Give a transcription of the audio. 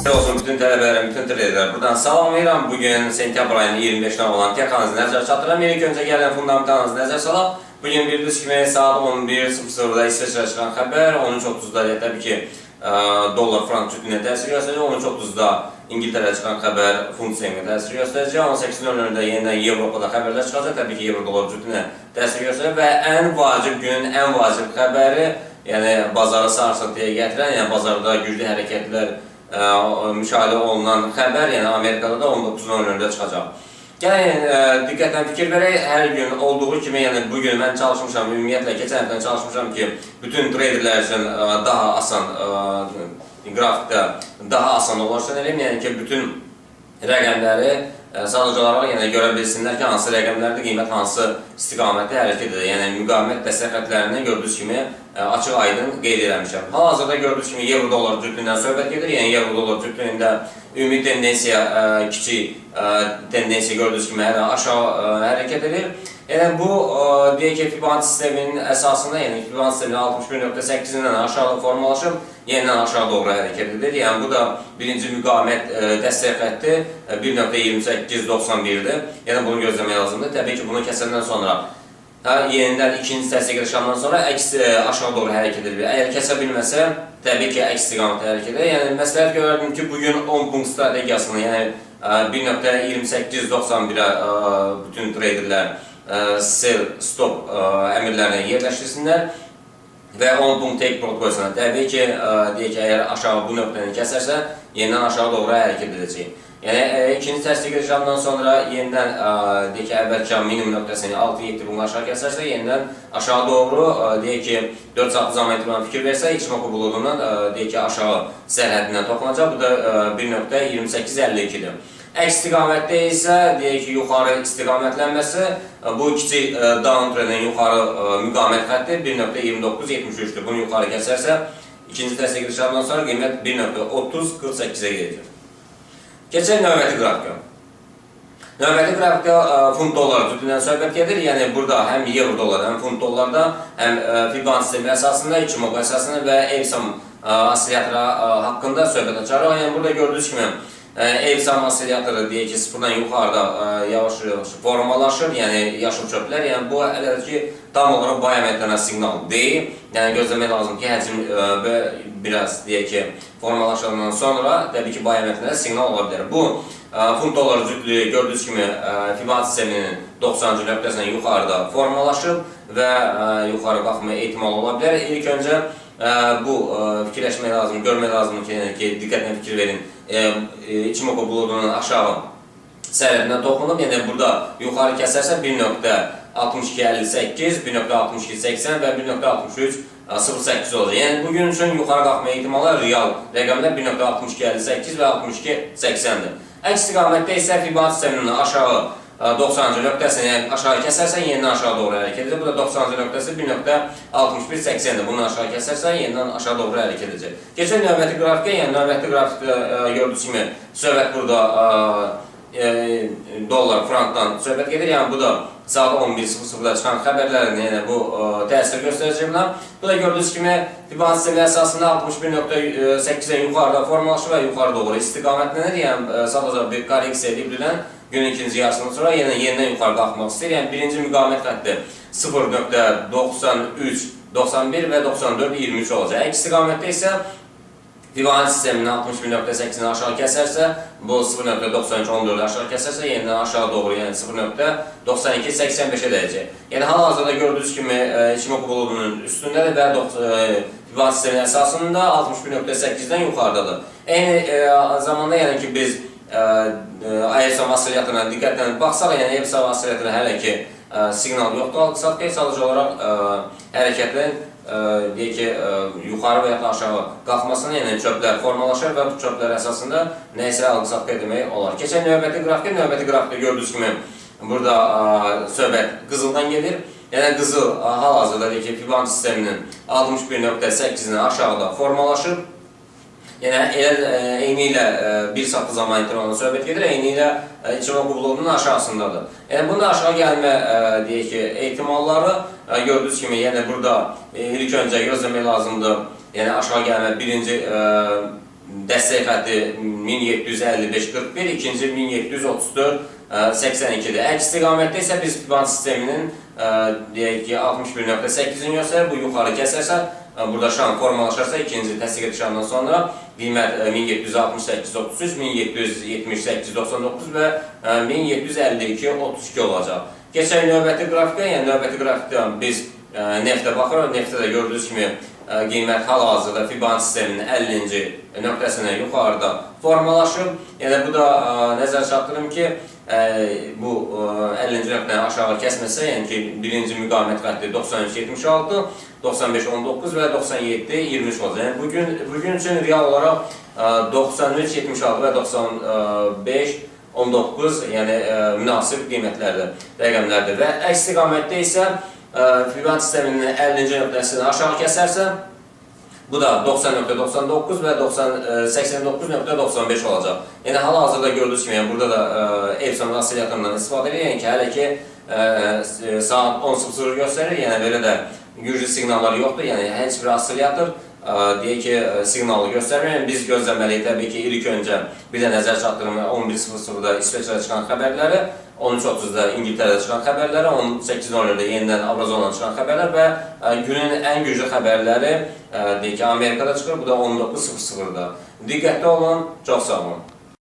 Olsun bütün tələbələrim, bütün traderlər buradan salamlayıram. Bugün sentyabr ayının 25-dən olan tek analizi nəzər çatdıram. İlk öncə gələn fundamental analizi nəzər salaq. Bugün bildiyiniz kimi saat 11:00-da İsveçrədə çıxan xəbər, 13:30-da təbii ki dollar frank cütlüyünə təsir göstərəcək. 13:30-da İngiltərədə çıxan xəbər funt sterlinqə təsir göstərəcək. 18:00-da yenidən Avropada xəbərlər çıxacaq. Təbii ki euro dollar cütlüyünə təsir göstərəcək və ən vacib günün ən vacib xəbəri, yəni bazarı sarsıntıya gətirən, yəni bazarda güclü hərəkətlər müşahidə olunan xəbər, yəni Amerikada da 19:00-da çıxacaq. Gəlin, diqqətlə fikir verək, hər gün olduğu kimi, yəni bugün mən çalışmışam, ümumiyyətlə keçən həftən çalışmışam ki, bütün traderlər üçün daha asan qrafikdə daha asan ulaşsın eləyim, yəni ki, bütün rəqəmləri salıcılara görə bilsinlər ki, hansı rəqəmlərdə qiymət hansı istiqamətdə hərəkət edir. Yəni müqavimət dəstək xəttlərindən gördüyünüz kimi açıq aydın qeyd eləmişəm. Hal-hazırda gördüyünüz kimi euro dollar cütlüyündən söhbət gedir. Yəni euro dollar cütlüyündə ümumi tendensiya kiçik tendensiya gördüyünüz kimi hələ aşağı hərəkət edir. Yəni bu deyək ki, Fibonacci sisteminin əsasında, yəni Fibonacci sisteminin 61.8-dən aşağı formalaşıb, yenidən aşağı doğru hərəkət edir. Yəni bu da birinci müqavimət dəstək xətti 1.2891-dir. Yəni bunu gözləmək lazımdır. Təbii ki, bunu kəsəndən sonra yenidən ikinci dəstək rəqəmdən sonra əks aşağı doğru hərəkət edir. Əgər kəsə bilməsə, təbii ki, əks istiqamətdə hərəkət edir. Yəni məsləhət görərdim ki, bugün 10 punkt strategiyasını, yəni 1.2891-ə bütün traderlər sell stop əmrlərini yerləşdirsinlər və 10 punkt take profit qoysunlar. Təbii ki, deyək ki, əgər aşağı bu nöqtəni kəsərsə, yenidən aşağı doğru hərəkət edəcək. Yəni ikinci təsdiq rejimdən sonra yenidən deyək ki, əvvəlki minimum nöqtəsini 6-7 bunun aşağı kəsərsə, yenidən aşağı doğru deyək ki, 4 saatlı zaman etibarən fikir versə, İçimoku buludundan deyək ki, aşağı sərhəddindən toxunacaq. Bu da 1.2852-dir. Əks istiqamətdə isə deyək ki, yuxarı istiqamətlənməsi bu kiçik downtrendin yuxarı müqavimət xətti 1.2973-dür. Bunu yuxarı kəsərsə, ikinci təsdiq rejimdən sonra qiymət 1.3048-ə gedəcək. Keçək növbəti qrafikə. Növbəti qrafikdə funt dollar cütlüyündən söhbət gedir. Yəni burada həm euro dollar, həm funt dollarda, həm Fibonacci sistemi əsasında, İçimoku əsasında və Evsam osilyatoru haqqında söhbət açarıq. Yəni burada gördüyünüz kimi Evsam osilyatoru deyək ki, sıfırdan yuxarıda yavaş-yavaş formalaşır, yəni yaşıl çöplər. Yəni bu hələ ki, tam olaraq bu əməliyyatlarına siqnal deyil. Yəni gözləmək lazım ki, həcm biraz deyək ki, formalaşandan sonra təbii ki, bu əməliyyatlara siqnal ola bilər. Bu funt dollar cütlüyü gördüyünüz kimi Fibonacci sisteminin 90-cı nöqtəsindən yuxarıda formalaşıb və yuxarı qalxma ehtimalı ola bilər. İlk öncə bu fikirləşmək lazım, görmək lazım ki, diqqətlə fikir verin. İçimoku buludunun aşağı sərhəddindən toxunub, yəni burada yuxarı kəsərsə 1.6258, 1.6280 və 1.6308 olacaq. Yəni bugün üçün yuxarı qalxma ehtimalı real rəqəmlər 1.6258 və 6280-dir. Əks istiqamətdə isə Fibonacci sisteminin aşağı 90-cı nöqtəsini aşağı kəsərsən, yenidən aşağı doğru hərəkət edəcək. Bu da 90-cı nöqtəsi 1.6180-dir. Bunu aşağı kəsərsən, yenidən aşağı doğru hərəkət edəcək. Keçək növbəti qrafikə, yəni növbəti grafikdə gördüyünüz kimi söhbət burada dollar, frankdan söhbət gedir. Yəni bu da saat 11:00-da çıxan xəbərlərin yəni bu təsir göstərəcək buna. Bu da gördüyünüz kimi Fibonacci sistemi əsasında 61.8-dən yuxarıda formalaşır və yuxarı doğru istiqamətlənir. Yəni sadəcə bir korreksiya edib bilən günün ikinci yarısından sonra yenidən yuxarı qalxmaq istəyir. Yəni birinci müqavimət xətti 0.9391 və 9423 olacaq. Əks istiqamətdə isə Fibonacci sisteminin 61.8-ni aşağı kəsərsə, bu 0.9314-ü aşağı kəsərsə, yenidən aşağı doğru, yəni 0.9285-ə dəyəcək. Yəni hal-hazırda gördüyünüz kimi İçimoku buludunun üstündədir və Fibonacci sisteminin əsasında 61.8-dən yuxarıdadır. Eyni zamanda yəni ki, biz Evsam osilyatöruna diqqətlə baxsaq, yəni Evsam osilyatöruna hələ ki siqnal yoxdur, alqı-satqı sadəcə olaraq hərəkətlərin deyək ki, yuxarı və yaxud aşağı qalxmasına yəni çöplər formalaşır və bu çöplər əsasında nəysə alqı-satqı demək olar. Keçən növbəti qrafikdə gördüyünüz kimi burada söhbət qızıldan gedir. Yəni qızıl hal-hazırda deyək ki, Fibonacci sisteminin 61.8-ni aşağıda formalaşır. Yəni eyni ilə bir saatlı zaman intervalına söhbət gedir, eyni ilə İçimoku buludunun aşağısındadır. Yəni bunun aşağı gəlmə deyək ki, ehtimalları gördüyünüz kimi, yəni burada ilk öncə gözləmək lazımdır. Yəni aşağı gəlmə birinci dəstək xətti 1755-41, ikinci 1734-82-dir. Əks istiqamətdə isə biz Fibonacci sisteminin deyək ki 61.8-ini göstərir, bu yuxarı kəsərsə, burada şam formalaşarsa, ikinci təsdiq edişandan sonra qiymət 1768-33, 1778-99 və 1752-32 olacaq. Keçək növbəti qrafikə, yəni növbəti qrafikdən biz neftə baxırıq. Neftdə də gördüyünüz kimi qiymət hal-hazırda Fibonacci sisteminin 50-ci nöqtəsindən yuxarıda formalaşıb. Yəni bu da nəzər çatdırım ki, bu 50-ci nöqtəni aşağı kəsməsə, yəni ki, birinci müqavimət xətti 93.76, 95.19 və 97.23 olacaq. Yəni bugün üçün real olaraq 93.76 və 95.19, yəni münasib qiymətlərdir, rəqəmlərdir və əks istiqamətdə isə Fibonacci sisteminin 50-ci nöqtəsini aşağı kəsərsə, bu da 90.99 və 89.95 olacaq. Yəni hal-hazırda gördüyünüz kimi, burada da Epson osilyatorundan istifadə edir, yəni ki, hələ ki saat 10.00 göstərir, yəni belə də güclü siqnallar yoxdur, yəni heç bir osilyator deyək ki, siqnalı göstərmir. Biz gözləməliyik təbii ki, ilk öncə bir də nəzər çatdırım 11.00-da İsveçrədə çıxan xəbərləri, 13.30-da İngiltərədə çıxan xəbərləri, 18.00-da yenidən Avrozonadan çıxan xəbərlər və günün ən güclü xəbərləri deyək ki, Amerikada çıxır, bu da 19.00-da. Diqqətli olun, çox sağ olun.